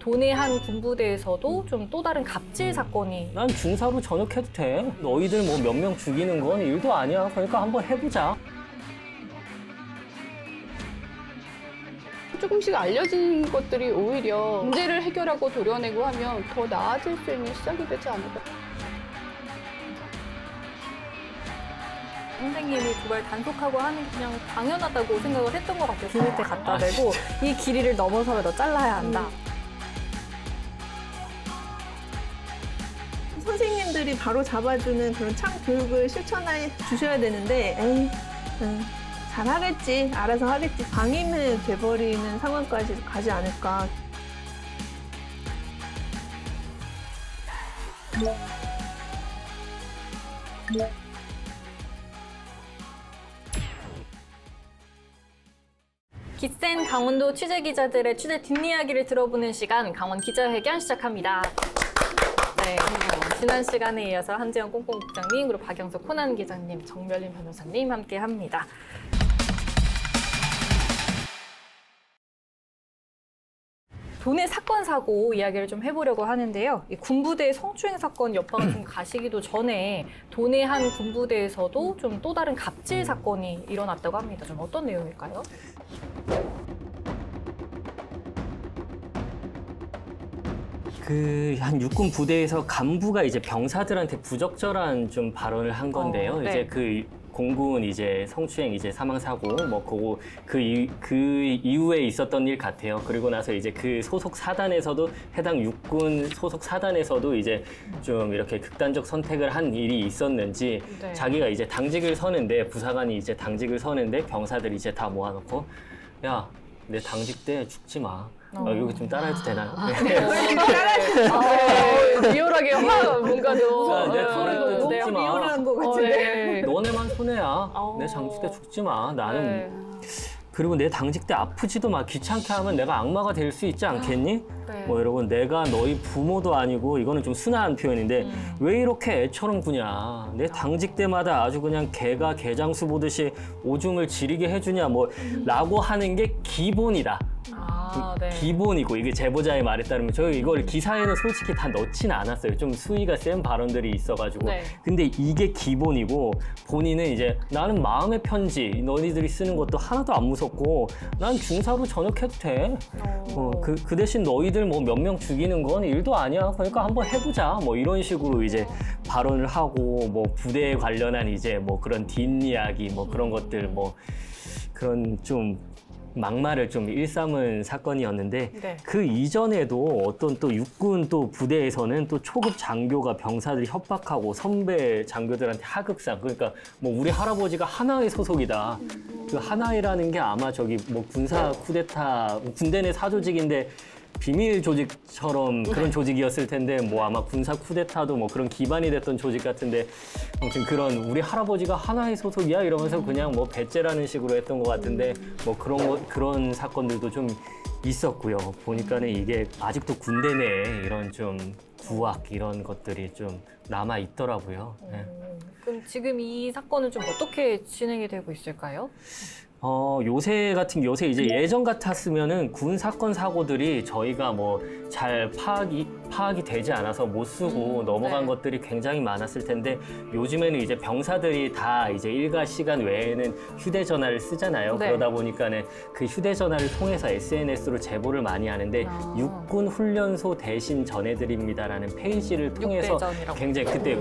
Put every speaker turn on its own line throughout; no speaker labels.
도내 한 군부대에서도 좀 또 다른 갑질 사건이.
난 중사로 전역해도 돼. 너희들 뭐 몇 명 죽이는 건 일도 아니야. 그러니까 한번 해보자.
조금씩 알려진 것들이 오히려 문제를 해결하고 도려내고 하면 더 나아질 수 있는 시작이 되지 않을까.
선생님이 두발 단속하고 하는 게 그냥 당연하다고 생각을 했던 것 같아요. 비밀대 갖다 대고 이 길이를 넘어서라도 잘라야 한다.
선생님들이 바로 잡아주는 그런 창 교육을 실천해 주셔야 되는데 잘하겠지, 알아서 하겠지, 방임이 돼버리는 상황까지 가지 않을까.
기센 강원도 취재 기자들의 취재 뒷이야기를 들어보는 시간, 강원 기자회견 시작합니다. 네, 지난 시간에 이어서 한재영 꽁꽁국장님, 그리고 박영석 코난 기자님, 정멸린 변호사님 함께합니다. 도내 사건 사고 이야기를 좀 해보려고 하는데요. 이 군부대 성추행 사건 여파가 좀 가시기도 전에 도내 한 군부대에서도 좀 또 다른 갑질 사건이 일어났다고 합니다. 좀 어떤 내용일까요?
한 육군 부대에서 간부가 이제 병사들한테 부적절한 좀 발언을 한 건데요.
네.
이제 그 공군 이제 성추행 이제 사망 사고 뭐 그거 그 이후에 있었던 일 같아요. 그리고 나서 이제 그 소속 사단에서도 해당 육군 소속 사단에서도 이제 좀 이렇게 극단적 선택을 한 일이 있었는지
네.
자기가 이제 당직을 서는데 부사관이 이제 당직을 서는데 병사들이 이제 다 모아놓고 야, 내 당직 때 죽지 마. 여기 좀 따라해도 되나요?
리얼하게 뭔가 좀
내 당직 때 죽지 마.
리얼한 것 같은데.
너네만 손해야. 내 당직 때 죽지 마. 나는 그리고 내 당직 때 아프지도 마. 귀찮게 하면 내가 악마가 될 수 있지 않겠니?
네.
뭐 이러고 내가 너희 부모도 아니고 이거는 좀 순화한 표현인데 왜 이렇게 애처럼 구냐. 내 당직 때마다 아주 그냥 개가 개장수 보듯이 오줌을 지리게 해주냐 뭐 라고 하는 게 기본이다.
네.
기본이고 이게 제보자의 말에 따르면 저희 이걸 기사에는 솔직히 다 넣지는 않았어요. 좀 수위가 센 발언들이 있어가지고.
네.
근데 이게 기본이고 본인은 이제 나는 마음의 편지 너희들이 쓰는 것도 하나도 안 무섭고 난 중사로 전역해도 돼. 그 대신 너희들 뭐 몇 명 죽이는 건 일도 아니야. 그러니까 한번 해보자. 뭐 이런 식으로 이제 발언을 하고 뭐 부대에 관련한 이제 뭐 그런 뒷이야기 뭐 그런 것들 뭐 그런 좀 막말을 좀 일삼은 사건이었는데
네.
그 이전에도 어떤 또 육군 또 부대에서는 또 초급 장교가 병사들이 협박하고 선배 장교들한테 하극상 그러니까 뭐 우리 할아버지가 하나의 소속이다. 그 하나이라는 게 아마 저기 뭐 군사 쿠데타 군대 내 사조직인데 비밀 조직처럼 그런 조직이었을 텐데 뭐 아마 군사 쿠데타도 뭐 그런 기반이 됐던 조직 같은데 아무튼 그런 우리 할아버지가 하나의 소속이야 이러면서 그냥 뭐 배째라는 식으로 했던 것 같은데 뭐 그런 사건들도 좀 있었고요. 보니까는 이게 아직도 군대 내에 이런 좀 구악 이런 것들이 좀 남아 있더라고요. 네.
그럼 지금 이 사건은 좀 어떻게 진행이 되고 있을까요?
요새 이제 예전 같았으면은 군 사건 사고들이 저희가 뭐 잘 파악이 되지 않아서 못 쓰고 넘어간 것들이 굉장히 많았을 텐데 요즘에는 이제 병사들이 다 이제 일과 시간 외에는 휴대전화를 쓰잖아요.
네.
그러다 보니까는 그 휴대전화를 통해서 SNS로 제보를 많이 하는데 육군 훈련소 대신 전해드립니다라는 페이지를 통해서
육대전이라고.
굉장히 그때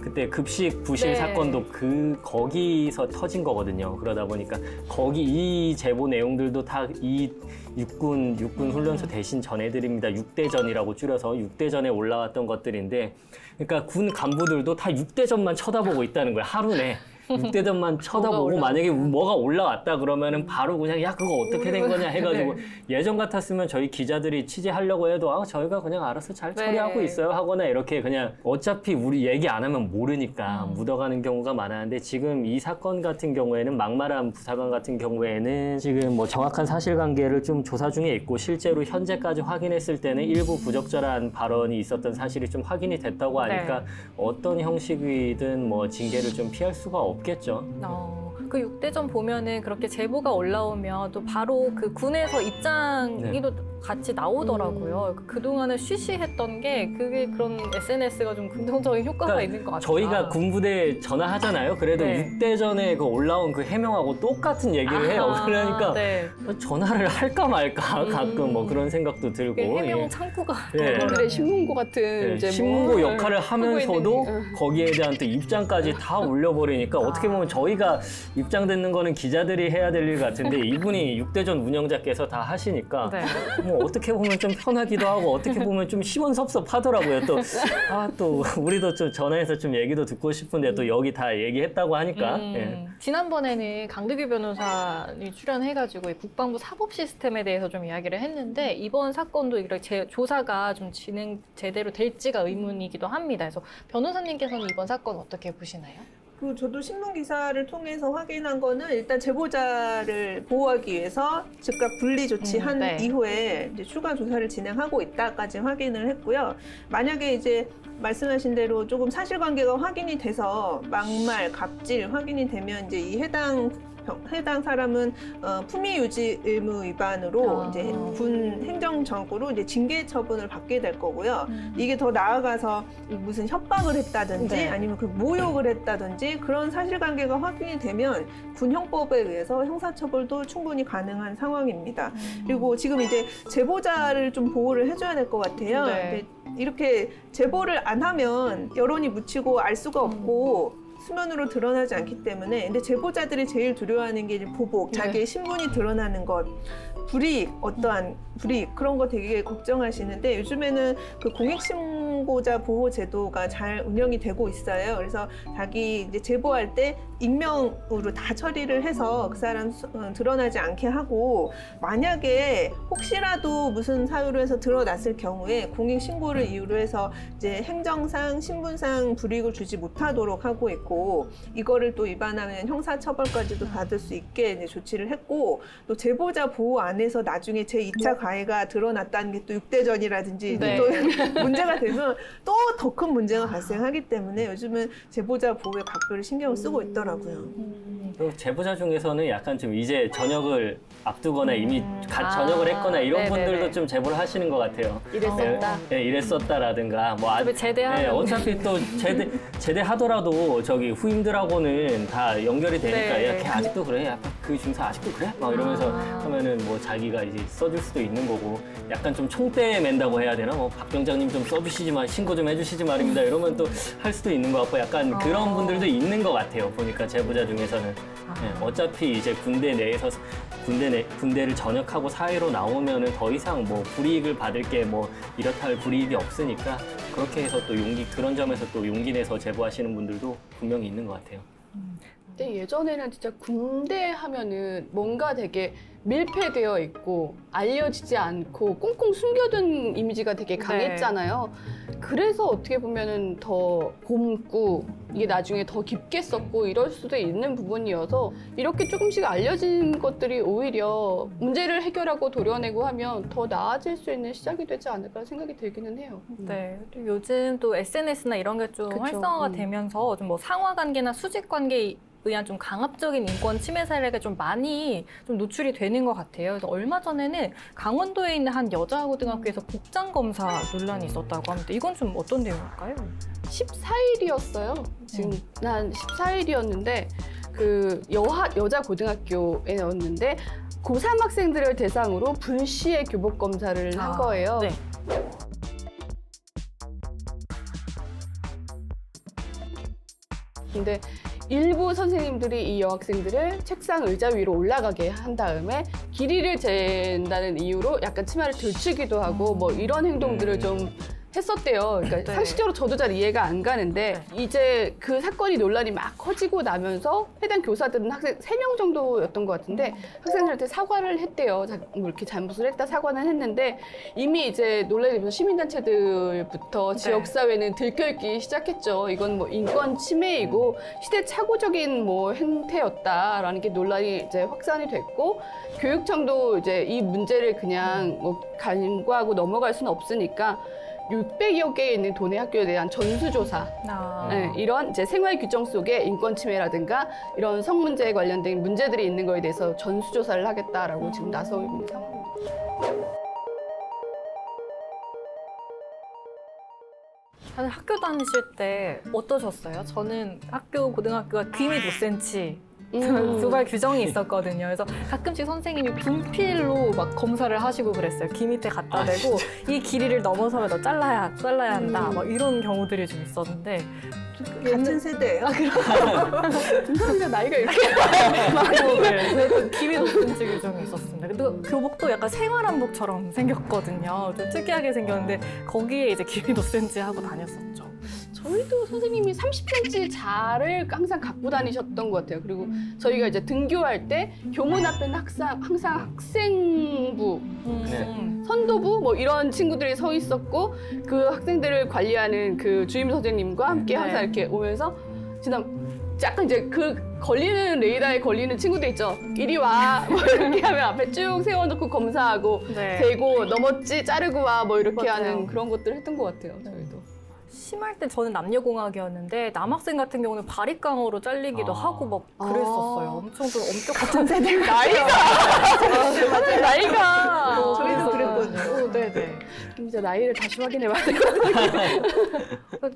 그때 급식 부실
네.
사건도 거기서 터진 거거든요. 그러다 보니까 거기 이 제보 내용들도 다 이 육군 훈련소 대신 전해드립니다. 육대전이라고 줄여서 육대전에 올라왔던 것들인데, 그러니까 군 간부들도 다 육대전만 쳐다보고 있다는 거예요. 하루 내. 육대전만 쳐다보고 만약에 뭐가 올라왔다 그러면은 바로 그냥 야 그거 어떻게 된 거냐 해가지고 예전 같았으면 저희 기자들이 취재하려고 해도 저희가 그냥 알아서 잘 처리하고 있어요 하거나 이렇게 그냥 어차피 우리 얘기 안 하면 모르니까 묻어가는 경우가 많았는데 지금 이 사건 같은 경우에는 막말한 부사관 같은 경우에는 지금 뭐 정확한 사실관계를 좀 조사 중에 있고 실제로 현재까지 확인했을 때는 일부 부적절한 발언이 있었던 사실이 좀 확인이 됐다고 하니까 어떤 형식이든 뭐 징계를 좀 피할 수가 없겠죠.
그 육대전 보면은 그렇게 제보가 올라오면 또 바로 그 군에서 입장이 또 같이 나오더라고요. 그동안은 쉬쉬했던 게 그게 그런 SNS가 좀 긍정적인 효과가
그러니까
있는 것 같아요.
저희가 군부대 전화하잖아요. 그래도
네.
6대 전에 그 올라온 그 해명하고 똑같은 얘기를 해요. 그러니까
네.
전화를 할까 말까 가끔 뭐 그런 생각도 들고.
그게 해명
예.
창구가
예.
오늘의 신문고 같은
예,
이제
신문고
뭐
역할을 하면서도
하고 있는,
거기에 대한 또 입장까지 다 올려버리니까 어떻게 보면 저희가 입장 듣는 거는 기자들이 해야 될 일 같은데 이분이 6대전 운영자께서 다 하시니까
네.
뭐 어떻게 보면 좀 편하기도 하고 어떻게 보면 좀 시원섭섭하더라고요. 또 우리도 좀 전화해서 좀 얘기도 듣고 싶은데 또 여기 다 얘기했다고 하니까. 예.
지난번에는 강득유 변호사님 출연해가지고 이 국방부 사법 시스템에 대해서 좀 이야기를 했는데 이번 사건도 이렇게 조사가 좀 진행 제대로 될지가 의문이기도 합니다. 그래서 변호사님께서는 이번 사건 어떻게 보시나요?
저도 신문 기사를 통해서 확인한 거는 일단 제보자를 보호하기 위해서 즉각 분리 조치한
네.
이후에 이제 추가 조사를 진행하고 있다까지 확인을 했고요. 만약에 이제 말씀하신 대로 조금 사실관계가 확인이 돼서 막말, 갑질 확인이 되면 이제 이 해당 사람은 품위 유지 의무 위반으로 이제 군 행정적으로 이제 징계 처분을 받게 될 거고요. 이게 더 나아가서 무슨 협박을 했다든지
네.
아니면 그 모욕을 했다든지 그런 사실관계가 확인이 되면 군 형법에 의해서 형사처벌도 충분히 가능한 상황입니다. 그리고 지금 이제 제보자를 좀 보호를 해줘야 될 것 같아요.
네.
근데 이렇게 제보를 안 하면 여론이 묻히고 알 수가 없고 수면으로 드러나지 않기 때문에 근데 제보자들이 제일 두려워하는 게 이제 보복, 자기의 신분이 드러나는 것, 불이익, 어떠한 불이익 그런 거 되게 걱정하시는데 요즘에는 그 공익신고자 보호 제도가 잘 운영이 되고 있어요. 그래서 자기 이제 제보할 때 익명으로 다 처리를 해서 그 사람 드러나지 않게 하고 만약에 혹시라도 무슨 사유로 해서 드러났을 경우에 공익신고를 이유로 해서 이제 행정상, 신분상 불이익을 주지 못하도록 하고 있고 이거를 또 위반하면 형사처벌까지도 받을 수 있게 이제 조치를 했고 또 제보자 보호 안에서 나중에 제2차 가해가 드러났다는 게 또 6대전이라든지
네.
또 문제가 되면 또 더 큰 문제가 발생하기 때문에 요즘은 제보자 보호에 각별히 신경을 쓰고 있더라고요.
또 제보자 중에서는 약간 좀 이제 전역을 앞두거나 이미 전역을 했거나 이런
네네네.
분들도 좀 제보를 하시는 것 같아요.
이랬었다.
네, 이랬었다라든가 뭐
어차피 제대하면.
네, 어차피 또 제대하더라도 저기 후임들하고는 다 연결이 되니까
네.
야, 걔 아직도 그래? 야, 그 중사 아직도 그래? 막 이러면서 하면은 뭐 자기가 이제 써줄 수도 있는 거고 약간 좀 총대 맨다고 해야 되나? 뭐 박 병장님 좀 써주시지만 신고 좀 해주시지 말입니다. 이러면 또 할 수도 있는 것 같고 약간 그런 분들도 있는 것 같아요. 보니까 제보자 중에서는 네, 어차피 이제 군대 내에서 군대를 전역하고 사회로 나오면은 더 이상 뭐 불이익을 받을 게 뭐 이렇다 할 불이익이 없으니까 그렇게 해서 또 그런 점에서 또 용기 내서 제보하시는 분들도 분명히 있는 것 같아요.
근데 예전에는 진짜 군대 하면은 뭔가 되게 밀폐되어 있고 알려지지 않고 꽁꽁 숨겨둔 이미지가 되게 강했잖아요. 그래서 어떻게 보면은 더 곰고 이게 나중에 더 깊게 썼고 이럴 수도 있는 부분이어서 이렇게 조금씩 알려진 것들이 오히려 문제를 해결하고 도려내고 하면 더 나아질 수 있는 시작이 되지 않을까 생각이 들기는 해요.
네. 또 요즘 또 SNS나 이런 게 좀
그쵸.
활성화가 되면서 좀 뭐 상하 관계나 수직 관계에 의한 좀 강압적인 인권 침해 사례가 좀 많이 좀 노출이 되는 것 같아요. 그래서 얼마 전에는 강원도에 있는 한 여자고등학교에서 복장 검사 논란이 있었다고 합니다. 이건 좀 어떤 내용일까요?
14일이었어요. 지금 난 14일이었는데 그 여자 고등학교에였는데 고3 학생들을 대상으로 불시에 교복 검사를 한 거예요.
네.
근데 일부 선생님들이 이 여학생들을 책상 의자 위로 올라가게 한 다음에 길이를 잰다는 이유로 약간 치마를 들추기도 하고 뭐 이런 행동들을 좀 했었대요. 그러니까
네.
상식적으로 저도 잘 이해가 안 가는데 이제 그 사건이 논란이 막 커지고 나면서 해당 교사들은 학생 3명 정도였던 것 같은데 학생들한테 사과를 했대요. 뭐 이렇게 잘못을 했다 사과는 했는데 이미 이제 논란이 되면서 시민단체들부터 지역사회는 들끓기 시작했죠. 이건 뭐 인권 침해이고 시대착오적인 뭐 행태였다라는 게 논란이 이제 확산이 됐고 교육청도 이제 이 문제를 그냥 뭐 간과하고 넘어갈 수는 없으니까 600여 개에 있는 도내 학교에 대한 전수조사, 네, 이런 이제 생활 규정 속에 인권 침해라든가 이런 성 문제에 관련된 문제들이 있는 거에 대해서 전수조사를 하겠다라고 지금 나서고 있는 상황입니다.
저는 학교 다니실 때 어떠셨어요? 저는 학교 고등학교가 귀밑 5cm 두발 규정이 있었거든요. 그래서 가끔씩 선생님이 분필로 막 검사를 하시고 그랬어요. 귀 밑에 갖다 대고 이 길이를 넘어서면 너 잘라야 한다. 막 이런 경우들이 좀 있었는데
같은 세대예요.
진짜 나이가 이렇게
네, 그래서 귀밑 5cm 규정이 있었습니다. 근데 교복도 약간 생활한복처럼 생겼거든요. 좀 특이하게 생겼는데 거기에 이제 귀밑 5cm 하고 다녔었죠.
저희도 선생님이 30cm 자를 항상 갖고 다니셨던 것 같아요. 그리고 저희가 이제 등교할 때 교문 앞에는 항상 학생부, 선도부 뭐 이런 친구들이 서 있었고 그 학생들을 관리하는 그 주임 선생님과 함께 항상 이렇게 오면서 약간 이제 그 걸리는 레이더에 걸리는 친구들 있죠. 이리 와. 뭐 이렇게 하면 앞에 쭉 세워놓고 검사하고 대고 넘었지 자르고 와. 뭐 이렇게 하는 그런 것들을 했던 것 같아요. 저희도.
심할 때 저는 남녀공학이었는데 남학생 같은 경우는 바리깡으로 잘리기도 하고 막 그랬었어요. 엄청 좀 엄격한 세대. 나이가.
저희도 그랬거든요.
네네.
진짜 나이를 다시 확인해봐야 되거든요.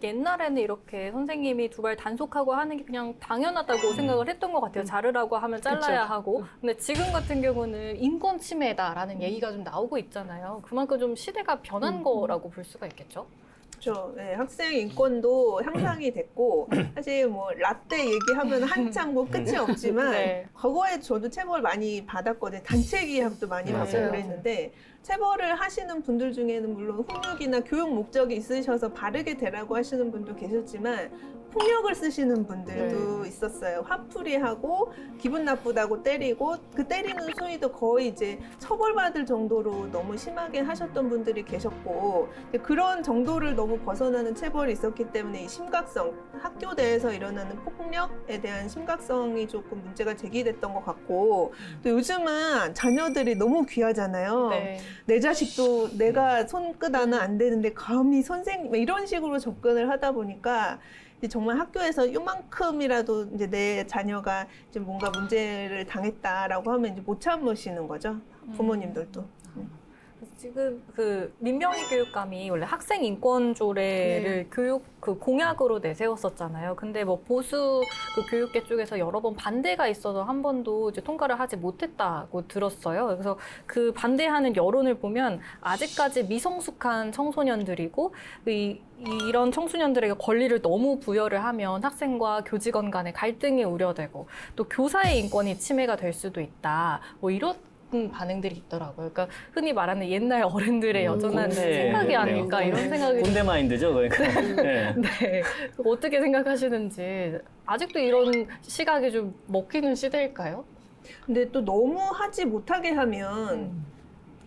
옛날에는 이렇게 선생님이 두 발 단속하고 하는 게 그냥 당연하다고 생각을 했던 것 같아요. 자르라고 하면 잘라야 하고. 근데 지금 같은 경우는 인권 침해다라는 얘기가 좀 나오고 있잖아요. 그만큼 좀 시대가 변한 거라고 볼 수가 있겠죠?
그렇죠. 네, 학생 인권도 향상이 됐고 사실 뭐 라떼 얘기하면 한창 뭐 끝이 없지만 과거에 저도 체벌 많이 받았거든요. 단체 기합도 많이 받고 그랬는데 체벌을 하시는 분들 중에는 물론 훈육이나 교육 목적이 있으셔서 바르게 되라고 하시는 분도 계셨지만 폭력을 쓰시는 분들도 있었어요. 화풀이하고 기분 나쁘다고 때리고 그 때리는 수위도 거의 이제 처벌받을 정도로 너무 심하게 하셨던 분들이 계셨고 그런 정도를 너무 벗어나는 체벌이 있었기 때문에 이 심각성, 학교 내에서 일어나는 폭력에 대한 심각성이 조금 문제가 제기됐던 것 같고 또 요즘은 자녀들이 너무 귀하잖아요. 내 자식도 내가 손끝 하나 안 되는데 감히 선생님 이런 식으로 접근을 하다 보니까 정말 학교에서 요만큼이라도 이제 내 자녀가 이제 뭔가 문제를 당했다라고 하면 이제 못 참으시는 거죠. 부모님들도.
지금 그 민병희 교육감이 원래 학생 인권 조례를 교육 그 공약으로 내세웠었잖아요. 근데 뭐 보수 그 교육계 쪽에서 여러 번 반대가 있어서 한 번도 이제 통과를 하지 못했다고 들었어요. 그래서 그 반대하는 여론을 보면 아직까지 미성숙한 청소년들이고 이런 청소년들에게 권리를 너무 부여를 하면 학생과 교직원 간의 갈등이 우려되고 또 교사의 인권이 침해가 될 수도 있다. 뭐 이런 반응들이 있더라고요. 그러니까 흔히 말하는 옛날 어른들의 여전한 생각이 아닐까 이런 생각이
꼰대 마인드죠, 그러니까.
네. 어떻게 생각하시는지 아직도 이런 시각이 좀 먹히는 시대일까요?
근데 또 너무 하지 못하게 하면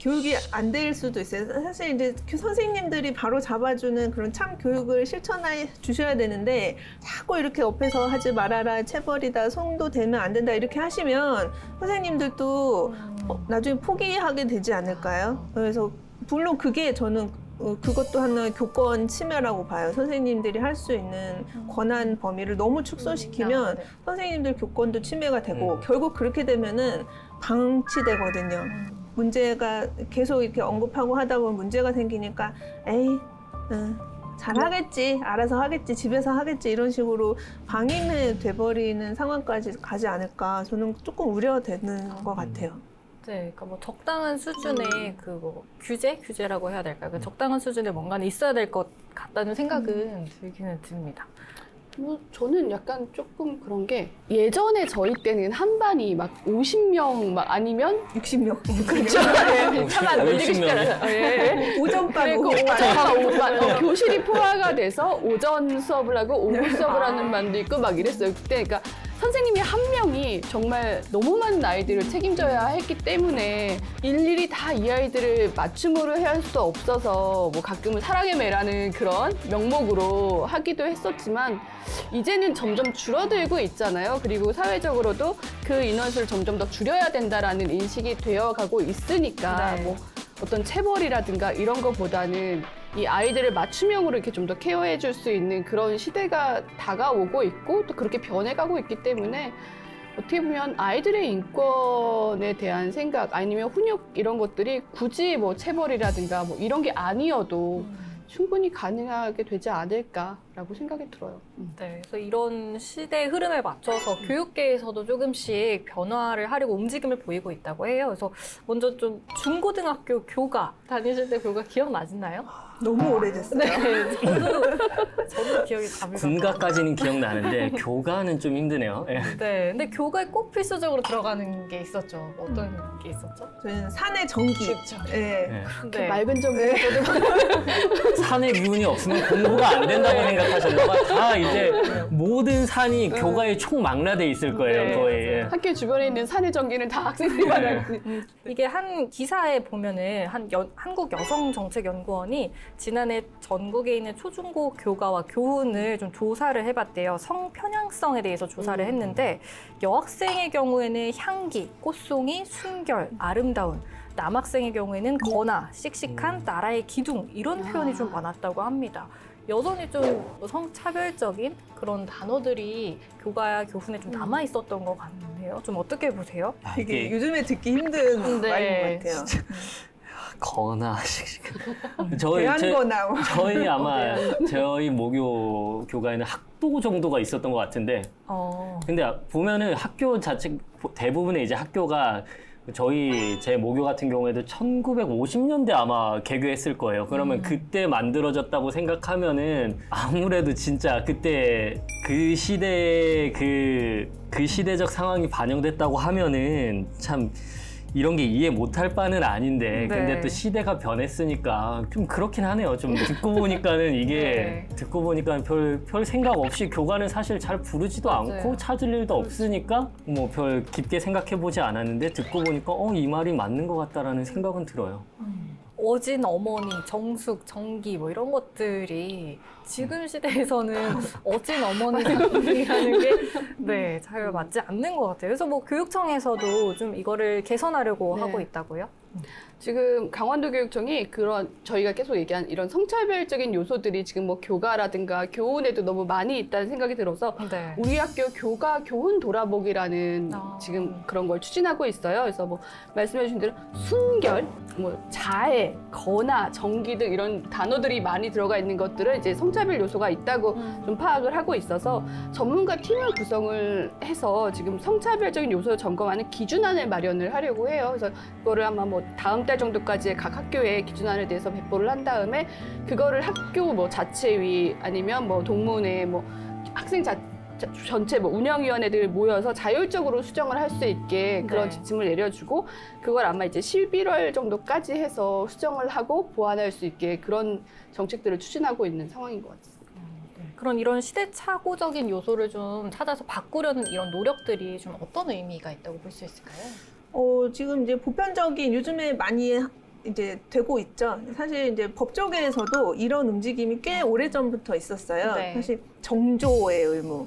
교육이 안 될 수도 있어요. 사실 이제 선생님들이 바로 잡아주는 그런 참 교육을 실천해 주셔야 되는데 자꾸 이렇게 옆에서 하지 말아라, 체벌이다, 손도 대면 안 된다 이렇게 하시면 선생님들도 나중에 포기하게 되지 않을까요? 그래서 물론 그게 저는 그것도 하나의 교권 침해라고 봐요. 선생님들이 할 수 있는 권한 범위를 너무 축소시키면 선생님들 교권도 침해가 되고 결국 그렇게 되면은 방치되거든요. 문제가 계속 이렇게 언급하고 하다 보면 문제가 생기니까 에이 잘하겠지, 알아서 하겠지, 집에서 하겠지 이런 식으로 방임해 돼버리는 상황까지 가지 않을까 저는 조금 우려되는 것 같아요.
네, 그러니까 뭐 적당한 수준의 그 뭐 규제라고 해야 될까요? 그 적당한 수준의 뭔가는 있어야 될 것 같다는 생각은 들기는 듭니다.
뭐 저는 약간 조금 그런 게 예전에 저희 때는 한 반이 막 50명 막 아니면
60명.
그렇죠. 차마 놀리기 쉽지 않아요.
오전반,
오후반. 교실이 포화가 돼서 오전 수업을 하고 오후 수업을 하는 반도 있고 막 이랬어요. 그때 그러니까 선생님이 한 명이 정말 너무 많은 아이들을 책임져야 했기 때문에 일일이 다 이 아이들을 맞춤으로 해야 할 수 없어서 뭐 가끔은 사랑의 매라는 그런 명목으로 하기도 했었지만 이제는 점점 줄어들고 있잖아요. 그리고 사회적으로도 그 인원수를 점점 더 줄여야 된다라는 인식이 되어가고 있으니까 뭐 어떤 체벌이라든가 이런 것보다는 이 아이들을 맞춤형으로 이렇게 좀 더 케어해 줄 수 있는 그런 시대가 다가오고 있고 또 그렇게 변해가고 있기 때문에 어떻게 보면 아이들의 인권에 대한 생각 아니면 훈육 이런 것들이 굳이 뭐 체벌이라든가 뭐 이런 게 아니어도 충분히 가능하게 되지 않을까라고 생각이 들어요.
네, 그래서 이런 시대 흐름에 맞춰서 교육계에서도 조금씩 변화를 하려고 움직임을 보이고 있다고 해요. 그래서 먼저 좀 중고등학교 교가 다니실 때 교가 기억나시나요?
너무 오래됐어요.
네, 저도 기억이 답니다.
군가까지는 기억나는데 교가는 좀 힘드네요. 예.
네, 근데 교가에 꼭 필수적으로 들어가는 게 있었죠. 어떤 게 있었죠?
저희는 산의 전기.
그렇죠.
예.
예.
네.
맑은 정보도
산의 기운이 없으면 공부가 안 된다고 생각하셨나 봐. 다 이제 모든 산이 교가에 총망라돼 있을 거예요,
네,
거의. 예.
학교 주변에 있는 산의 전기는 다 학생들이 받아요.
이게 한 기사에 보면은 한국여성정책연구원이 지난해 전국에 있는 초중고 교가와 교훈을 좀 조사를 해봤대요. 성 편향성에 대해서 조사를 했는데 여학생의 경우에는 향기, 꽃송이, 순결, 아름다운, 남학생의 경우에는 거나, 씩씩한, 나라의 기둥 이런 표현이 좀 많았다고 합니다. 여전히 좀 성차별적인 그런 단어들이 교가 교훈에 좀 남아 있었던 것 같네요. 좀 어떻게 보세요?
야,
되게
이게
요즘에 듣기 힘든
네.
말인 것 같아요.
거나 저희
대한거나
저희 아마 저희 모교 교가에는 학도 정도가 있었던 것 같은데 근데 보면은 학교 자체 대부분의 이제 학교가 제 모교 같은 경우에도 1950년대 아마 개교했을 거예요. 그러면 그때 만들어졌다고 생각하면은 아무래도 진짜 그때 그 시대의 그 시대적 상황이 반영됐다고 하면은 참 이런 게 이해 못할 바는 아닌데
네.
근데 또 시대가 변했으니까 좀 그렇긴 하네요. 좀 듣고 보니까는 이게
네.
듣고 보니까 별 생각 없이 교가는 사실 잘 부르지도
맞아요.
않고 찾을 일도 없으니까 뭐 별 깊게 생각해 보지 않았는데 듣고 보니까 이 말이 맞는 것 같다라는 생각은 들어요.
어진 어머니, 정숙, 정기 뭐 이런 것들이 지금 시대에서는 어진 어머니 정기라는 게 네, 잘 맞지 않는 것 같아요. 그래서 뭐 교육청에서도 좀 이거를 개선하려고
네.
하고 있다고요?
지금 강원도 교육청이 그런 저희가 계속 얘기한 이런 성차별적인 요소들이 지금 뭐 교가라든가 교훈에도 너무 많이 있다는 생각이 들어서
네.
우리 학교 교가 교훈 돌아보기라는 지금 그런 걸 추진하고 있어요. 그래서 뭐 말씀해 주신 대로 순결, 뭐 자애, 거나, 정기 등 이런 단어들이 많이 들어가 있는 것들은 이제 성차별 요소가 있다고 좀 파악을 하고 있어서 전문가 팀을 구성을 해서 지금 성차별적인 요소를 점검하는 기준안을 마련을 하려고 해요. 그래서 그거를 아마 뭐 다음 달 정도까지 각 학교에 기준안에 대해서 배포를 한 다음에 그거를 학교 뭐 자체위 아니면 뭐 동문회 뭐 학생 전체 뭐 운영위원회들 모여서 자율적으로 수정을 할 수 있게 그런
네.
지침을 내려주고 그걸 아마 이제 11월 정도까지 해서 수정을 하고 보완할 수 있게 그런 정책들을 추진하고 있는 상황인 것 같습니다.
그런 이런 시대착오적인 요소를 좀 찾아서 바꾸려는 이런 노력들이 좀 어떤 의미가 있다고 볼 수 있을까요?
지금 이제 보편적인 요즘에 많이 이제 되고 있죠. 사실 이제 법조계에서도 이런 움직임이 꽤 오래전부터 있었어요.
네.
사실 정조의 의무.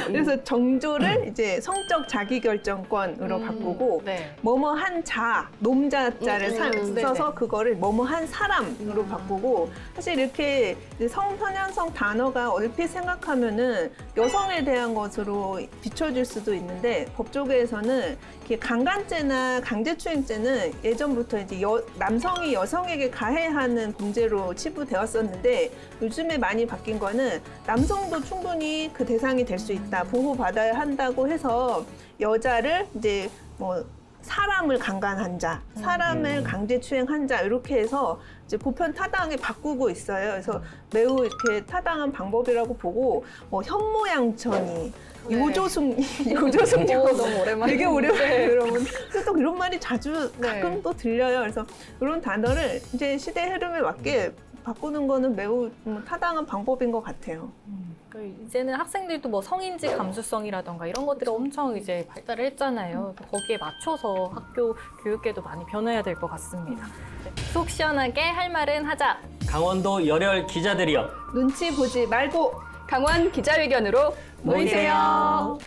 그래서 정조를 이제 성적 자기결정권으로 바꾸고
네.
뭐뭐 한 자, 놈자자를 써서
네네.
그거를 뭐뭐 한 사람으로 바꾸고 사실 이렇게 성편향성 단어가 얼핏 생각하면은 여성에 대한 것으로 비춰질 수도 있는데 법조계에서는 이렇게 강간죄나 강제추행죄는 예전부터 이제 남성이 여성에게 가해하는 범죄로 치부되었었는데 요즘에 많이 바뀐 거는 남성도 충분히 그 대상이 될 수 있다, 보호받아야 한다고 해서 여자를 이제 뭐 사람을 강간한 자, 사람을 강제추행한 자 이렇게 해서 이제 보편 타당하게 바꾸고 있어요. 그래서 매우 이렇게 타당한 방법이라고 보고 현모양처니,
네.
요조승
너무 오랜만에
되게 오랜만에 들어본 또 이런 말이 자주
네.
가끔 또 들려요. 그래서 이런 단어를 이제 시대 흐름에 맞게 바꾸는 거는 매우 타당한 방법인 것 같아요.
이제는 학생들도 뭐 성인지 감수성이라던가 이런 것들이 엄청 이제 발달을 했잖아요. 거기에 맞춰서 학교 교육계도 많이 변해야 될 것 같습니다. 속 시원하게 할 말은 하자.
강원도 열혈 기자들이요.
눈치 보지 말고
강원 기자회견으로
모이세요.